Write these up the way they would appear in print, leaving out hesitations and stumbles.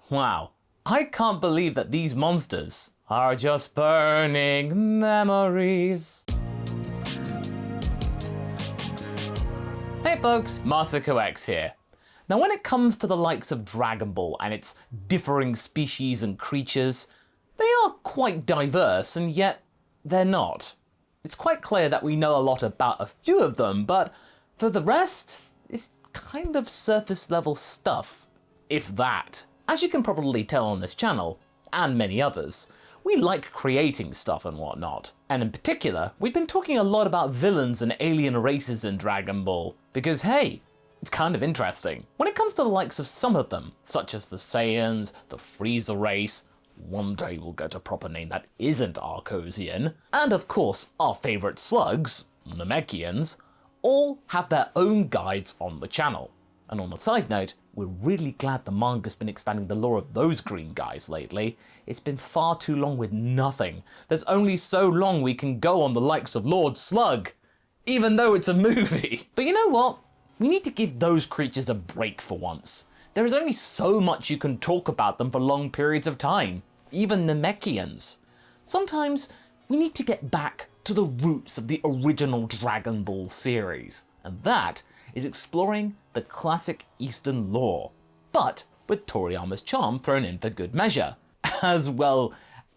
Wow, I can't believe that these monsters are just burning memories. Hey folks, MasakoX here. Now when it comes to the likes of Dragon Ball and its differing species and creatures, they are quite diverse and yet they're not. It's quite clear that we know a lot about a few of them, but for the rest, it's kind of surface level stuff, if that. As you can probably tell on this channel, and many others, we like creating stuff and whatnot. And in particular, we've been talking a lot about villains and alien races in Dragon Ball, because hey, it's kind of interesting. When it comes to the likes of some of them, such as the Saiyans, the Frieza race, one day we'll get a proper name that isn't Arcosian, and of course our favourite slugs, Namekians, all have their own guides on the channel. And on a side note, we're really glad the manga's been expanding the lore of those green guys lately. It's been far too long with nothing. There's only so long we can go on the likes of Lord Slug, even though it's a movie. But you know what? We need to give those creatures a break for once. There is only so much you can talk about them for long periods of time, even Namekians. Sometimes we need to get back to the roots of the original Dragon Ball series, and that is exploring the classic Eastern lore, but with Toriyama's charm thrown in for good measure, as well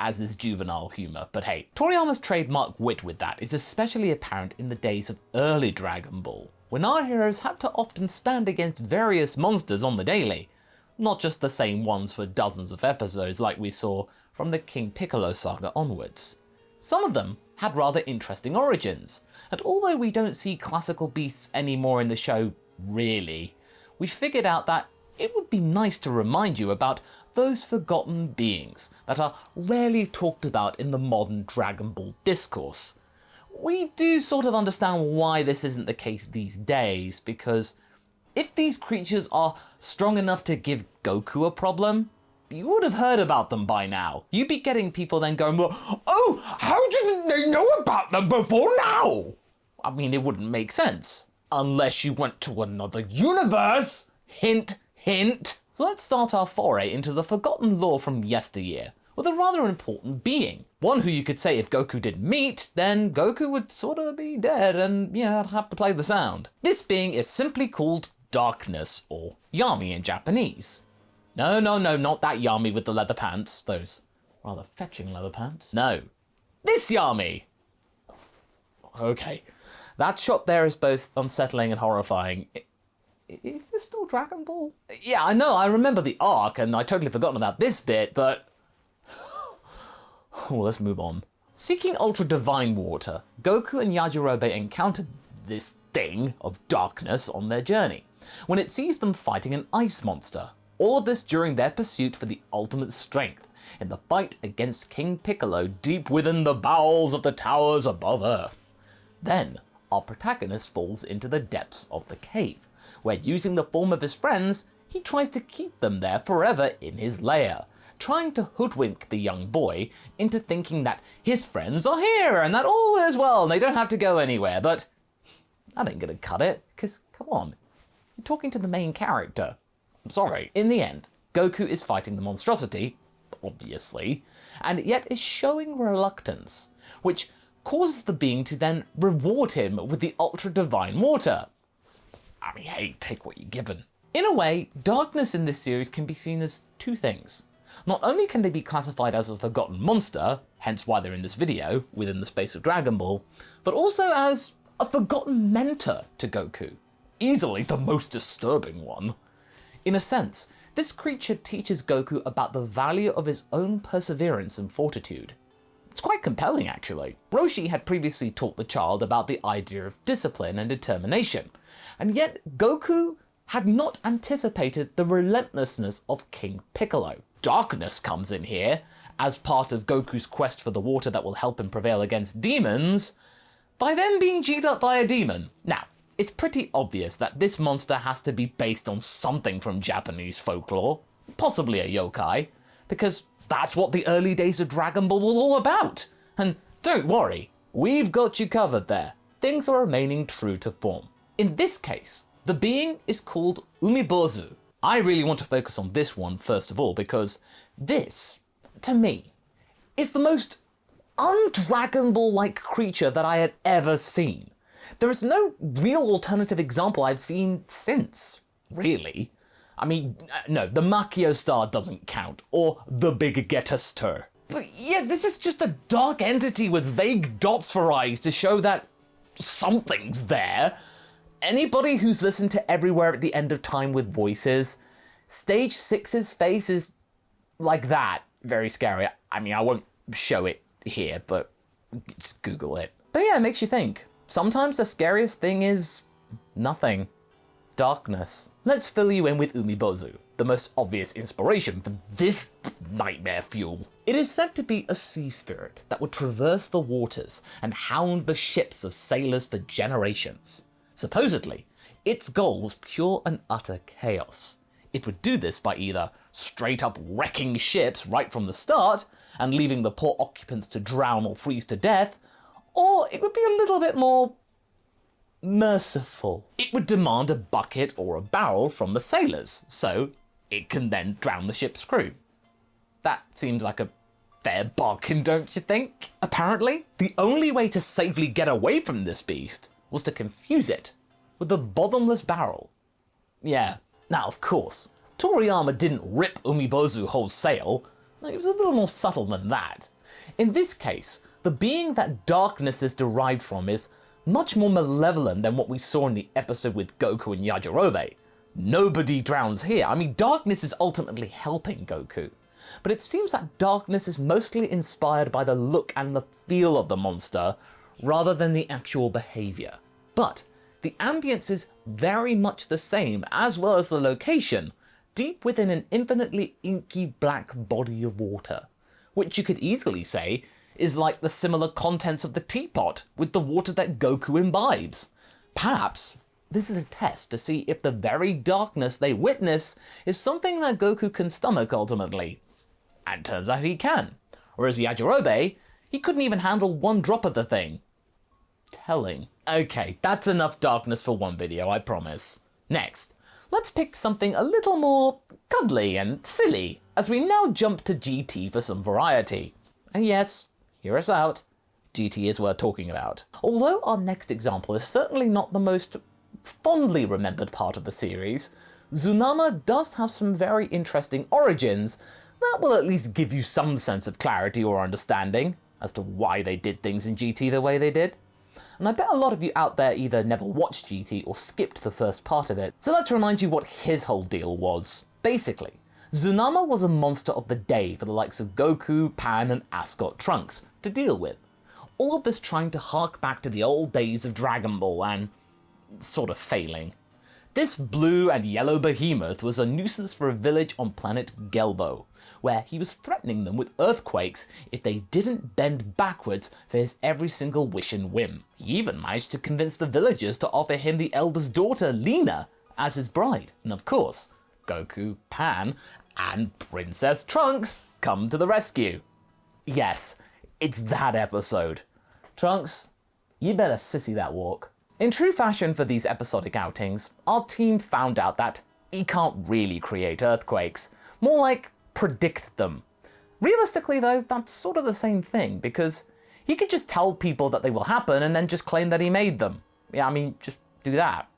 as his juvenile humour. But hey, Toriyama's trademark wit with that is especially apparent in the days of early Dragon Ball, when our heroes had to often stand against various monsters on the daily, not just the same ones for dozens of episodes like we saw from the King Piccolo saga onwards. Some of them had rather interesting origins, and although we don't see classical beasts anymore in the show really, we figured out that it would be nice to remind you about those forgotten beings that are rarely talked about in the modern Dragon Ball discourse. We do sort of understand why this isn't the case these days, because if these creatures are strong enough to give Goku a problem, you would have heard about them by now. You'd be getting people then going, well, oh, how didn't they know about them before now? I mean, it wouldn't make sense. Unless you went to another universe. Hint, hint. So let's start our foray into the forgotten lore from yesteryear with a rather important being. One who you could say if Goku didn't meet, then Goku would sort of be dead and, you know, I'd have to play the sound. This being is simply called Darkness, or Yami in Japanese. No, not that Yami with the leather pants, those rather fetching leather pants. No, this Yami! Okay, that shot there is both unsettling and horrifying. Is this still Dragon Ball? Yeah, I know, I remember the arc and I totally forgotten about this bit, but... oh, let's move on. Seeking Ultra Divine Water, Goku and Yajirobe encountered this thing of darkness on their journey, when it sees them fighting an ice monster. All of this during their pursuit for the ultimate strength in the fight against King Piccolo deep within the bowels of the towers above Earth. Then, our protagonist falls into the depths of the cave, where using the form of his friends, he tries to keep them there forever in his lair, trying to hoodwink the young boy into thinking that his friends are here and that all is well and they don't have to go anywhere. But that ain't gonna cut it, because come on, you're talking to the main character. I'm sorry. In the end, Goku is fighting the monstrosity, obviously, and yet is showing reluctance, which causes the being to then reward him with the Ultra Divine Water. I mean, hey, take what you're given. In a way, darkness in this series can be seen as two things. Not only can they be classified as a forgotten monster, hence why they're in this video, within the space of Dragon Ball, but also as a forgotten mentor to Goku. Easily the most disturbing one. In a sense, this creature teaches Goku about the value of his own perseverance and fortitude. It's quite compelling, actually. Roshi had previously taught the child about the idea of discipline and determination, and yet Goku had not anticipated the relentlessness of King Piccolo. Darkness comes in here, as part of Goku's quest for the water that will help him prevail against demons, by then being G'd up by a demon. Now, it's pretty obvious that this monster has to be based on something from Japanese folklore, possibly a yokai, because that's what the early days of Dragon Ball were all about. And don't worry, we've got you covered there. Things are remaining true to form. In this case, the being is called Umibozu, I really want to focus on this one first of all because this, to me, is the most un-Dragon Ball-like creature that I had ever seen. There is no real alternative example I've seen since, really. I mean, no, the Makio Star doesn't count, or the Big Getaster. But yeah, this is just a dark entity with vague dots for eyes to show that something's there. Anybody who's listened to Everywhere at the End of Time with Voices, Stage 6's face is like that. Very scary. I mean, I won't show it here, but just Google it. But yeah, it makes you think. Sometimes the scariest thing is nothing. Darkness. Let's fill you in with Umibozu, the most obvious inspiration for this nightmare fuel. It is said to be a sea spirit that would traverse the waters and hound the ships of sailors for generations. Supposedly, its goal was pure and utter chaos. It would do this by either straight up wrecking ships right from the start and leaving the poor occupants to drown or freeze to death, or it would be a little bit more merciful. It would demand a bucket or a barrel from the sailors, so it can then drown the ship's crew. That seems like a fair bargain, don't you think? Apparently, the only way to safely get away from this beast was to confuse it with a bottomless barrel. Yeah, now of course, Toriyama didn't rip Umibozu wholesale. It was a little more subtle than that. In this case, the being that darkness is derived from is much more malevolent than what we saw in the episode with Goku and Yajirobe. Nobody drowns here. I mean, darkness is ultimately helping Goku. But it seems that darkness is mostly inspired by the look and the feel of the monster, rather than the actual behaviour. But the ambience is very much the same, as well as the location, deep within an infinitely inky black body of water, which you could easily say is like the similar contents of the teapot with the water that Goku imbibes. Perhaps this is a test to see if the very darkness they witness is something that Goku can stomach ultimately. And turns out he can. Whereas Yajirobe, he couldn't even handle one drop of the thing. Telling. Okay, that's enough darkness for one video, I promise. Next, let's pick something a little more cuddly and silly, as we now jump to GT for some variety. And yes, hear us out, GT is worth talking about. Although our next example is certainly not the most fondly remembered part of the series, Tsunama does have some very interesting origins that will at least give you some sense of clarity or understanding as to why they did things in GT the way they did. And I bet a lot of you out there either never watched GT or skipped the first part of it, so let's remind you what his whole deal was. Basically, Tsunama was a monster of the day for the likes of Goku, Pan, and Ascot Trunks to deal with. All of this trying to hark back to the old days of Dragon Ball and sort of failing. This blue and yellow behemoth was a nuisance for a village on planet Gelbo, where he was threatening them with earthquakes if they didn't bend backwards for his every single wish and whim. He even managed to convince the villagers to offer him the elder's daughter, Lina, as his bride. And of course, Goku, Pan, and Princess Trunks come to the rescue. Yes, it's that episode. Trunks, you better sissy that walk. In true fashion for these episodic outings, our team found out that he can't really create earthquakes, more like predict them. Realistically though, that's sort of the same thing, because he could just tell people that they will happen and then just claim that he made them. Yeah, I mean, just do that.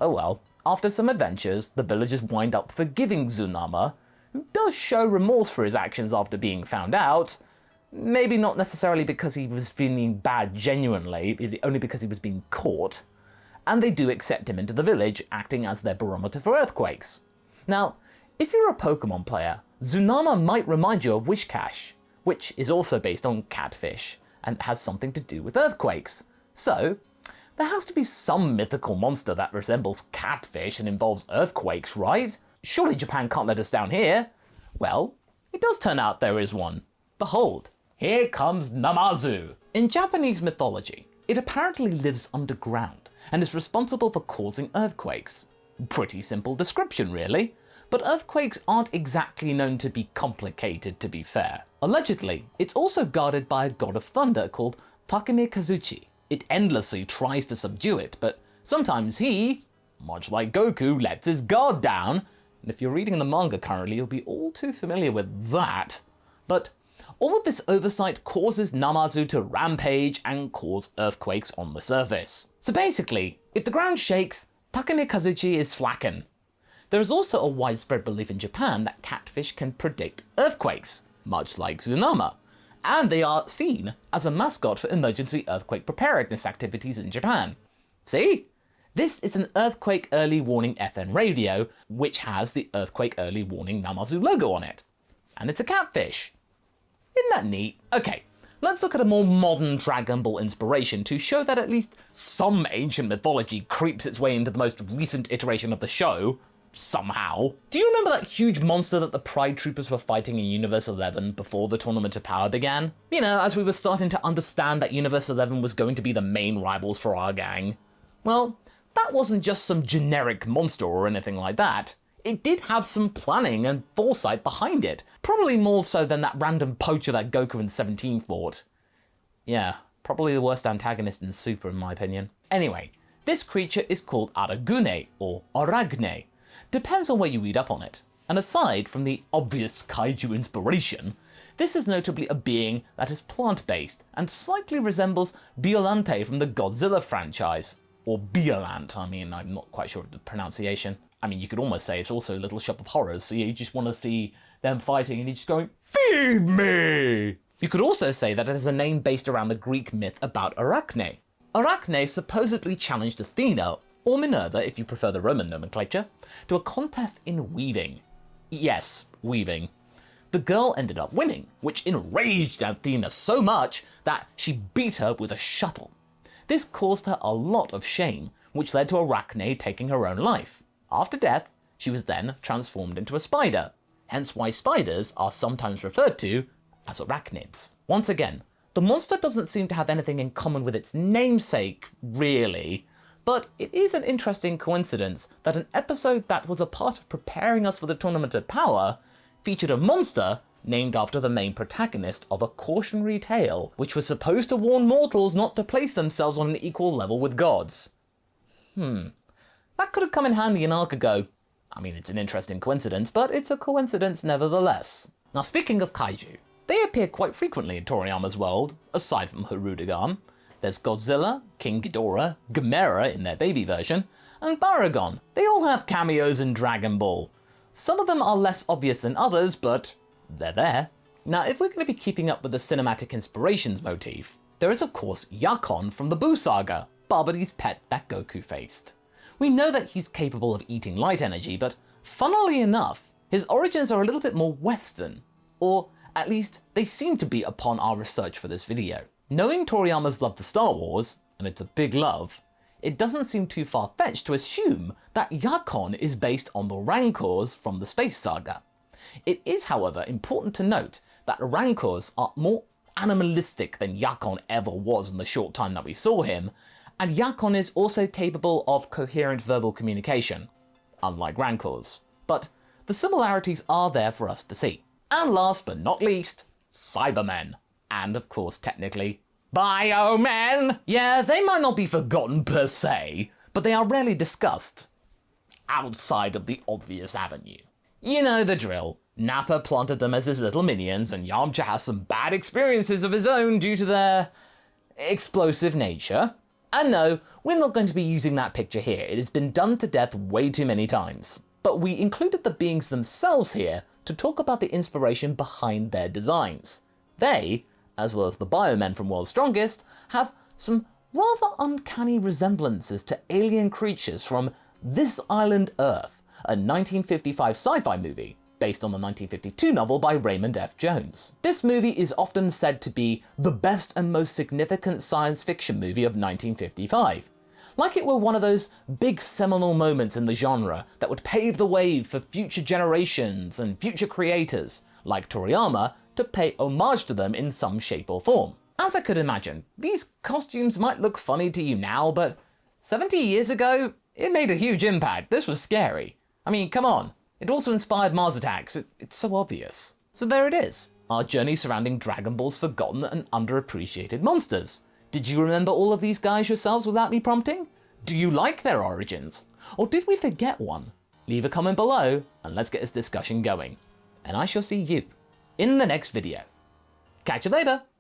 Oh well. After some adventures, the villagers wind up forgiving Tsunama, who does show remorse for his actions after being found out. Maybe not necessarily because he was feeling bad genuinely, only because he was being caught. And they do accept him into the village, acting as their barometer for earthquakes. Now, if you're a Pokemon player, Tsunama might remind you of Wishcash, which is also based on Catfish, and has something to do with earthquakes. So, there has to be some mythical monster that resembles Catfish and involves earthquakes, right? Surely Japan can't let us down here. Well, it does turn out there is one. Behold, here comes Namazu. In Japanese mythology, it apparently lives underground and is responsible for causing earthquakes. Pretty simple description, really. But earthquakes aren't exactly known to be complicated, to be fair. Allegedly, it's also guarded by a god of thunder called Takeme Kazuchi. It endlessly tries to subdue it, but sometimes he, much like Goku, lets his guard down And if you're reading the manga currently, you'll be all too familiar with that. But all of this oversight causes Namazu to rampage and cause earthquakes on the surface. So basically, if the ground shakes, Takane Kazuchi is slacking. There is also a widespread belief in Japan that catfish can predict earthquakes, much like Tsunami, and they are seen as a mascot for emergency earthquake preparedness activities in Japan. See? This is an earthquake early warning FN radio, which has the earthquake early warning Namazu logo on it. And it's a catfish. Isn't that neat? Okay, let's look at a more modern Dragon Ball inspiration to show that at least some ancient mythology creeps its way into the most recent iteration of the show, somehow. Do you remember that huge monster that the Pride Troopers were fighting in Universe 11 before the Tournament of Power began? You know, as we were starting to understand that Universe 11 was going to be the main rivals for our gang. Well, that wasn't just some generic monster or anything like that. It did have some planning and foresight behind it. Probably more so than that random poacher that Goku and 17 fought. Yeah, probably the worst antagonist in Super in my opinion. Anyway, this creature is called Aragune, or Aragne. Depends on where you read up on it. And aside from the obvious kaiju inspiration, this is notably a being that is plant-based and slightly resembles Biolante from the Godzilla franchise. Or Biolant, I mean, I'm not quite sure of the pronunciation. I mean, you could almost say it's also a Little Shop of Horrors, so you just want to see them fighting and you're just going, feed me! You could also say that it is a name based around the Greek myth about Arachne. Arachne supposedly challenged Athena, or Minerva if you prefer the Roman nomenclature, to a contest in weaving. Yes, weaving. The girl ended up winning, which enraged Athena so much that she beat her with a shuttle. This caused her a lot of shame, which led to Arachne taking her own life. After death, she was then transformed into a spider, hence why spiders are sometimes referred to as arachnids. Once again, the monster doesn't seem to have anything in common with its namesake, really, but it is an interesting coincidence that an episode that was a part of preparing us for the Tournament of Power featured a monster named after the main protagonist of a cautionary tale, which was supposed to warn mortals not to place themselves on an equal level with gods. That could have come in handy an arc ago. I mean, it's an interesting coincidence, but it's a coincidence nevertheless. Now, speaking of kaiju, they appear quite frequently in Toriyama's world, aside from Hirudegarn. There's Godzilla, King Ghidorah, Gamera in their baby version, and Baragon. They all have cameos in Dragon Ball. Some of them are less obvious than others, but they're there. Now, if we're going to be keeping up with the cinematic inspirations motif, there is of course Yakon from the Buu saga, Barbady's pet that Goku faced. We know that he's capable of eating light energy, but funnily enough, his origins are a little bit more Western, or at least they seem to be upon our research for this video. Knowing Toriyama's love for Star Wars, and it's a big love, it doesn't seem too far-fetched to assume that Yakon is based on the Rancors from the Space Saga. It is, however, important to note that Rancors are more animalistic than Yakon ever was in the short time that we saw him, and Yakon is also capable of coherent verbal communication, unlike Rancors. But the similarities are there for us to see. And last but not least, Cybermen. And of course, technically, Biomen! Yeah, they might not be forgotten per se, but they are rarely discussed outside of the obvious avenue. You know the drill. Nappa planted them as his little minions, and Yamcha has some bad experiences of his own due to their explosive nature. And no, we're not going to be using that picture here. It has been done to death way too many times. But we included the beings themselves here to talk about the inspiration behind their designs. They, as well as the Biomen from World's Strongest, have some rather uncanny resemblances to alien creatures from This Island Earth, a 1955 sci-fi movie based on the 1952 novel by Raymond F. Jones. This movie is often said to be the best and most significant science fiction movie of 1955. Like it were one of those big seminal moments in the genre that would pave the way for future generations and future creators, like Toriyama, to pay homage to them in some shape or form. As I could imagine, these costumes might look funny to you now, but 70 years ago, it made a huge impact. This was scary. I mean, come on. It also inspired Mars attacks. It's so obvious. So there it is, our journey surrounding Dragon Ball's forgotten and underappreciated monsters. Did you remember all of these guys yourselves without me prompting? Do you like their origins? Or did we forget one? leave a comment below and let's get this discussion going. And I shall see you in the next video. Catch you later!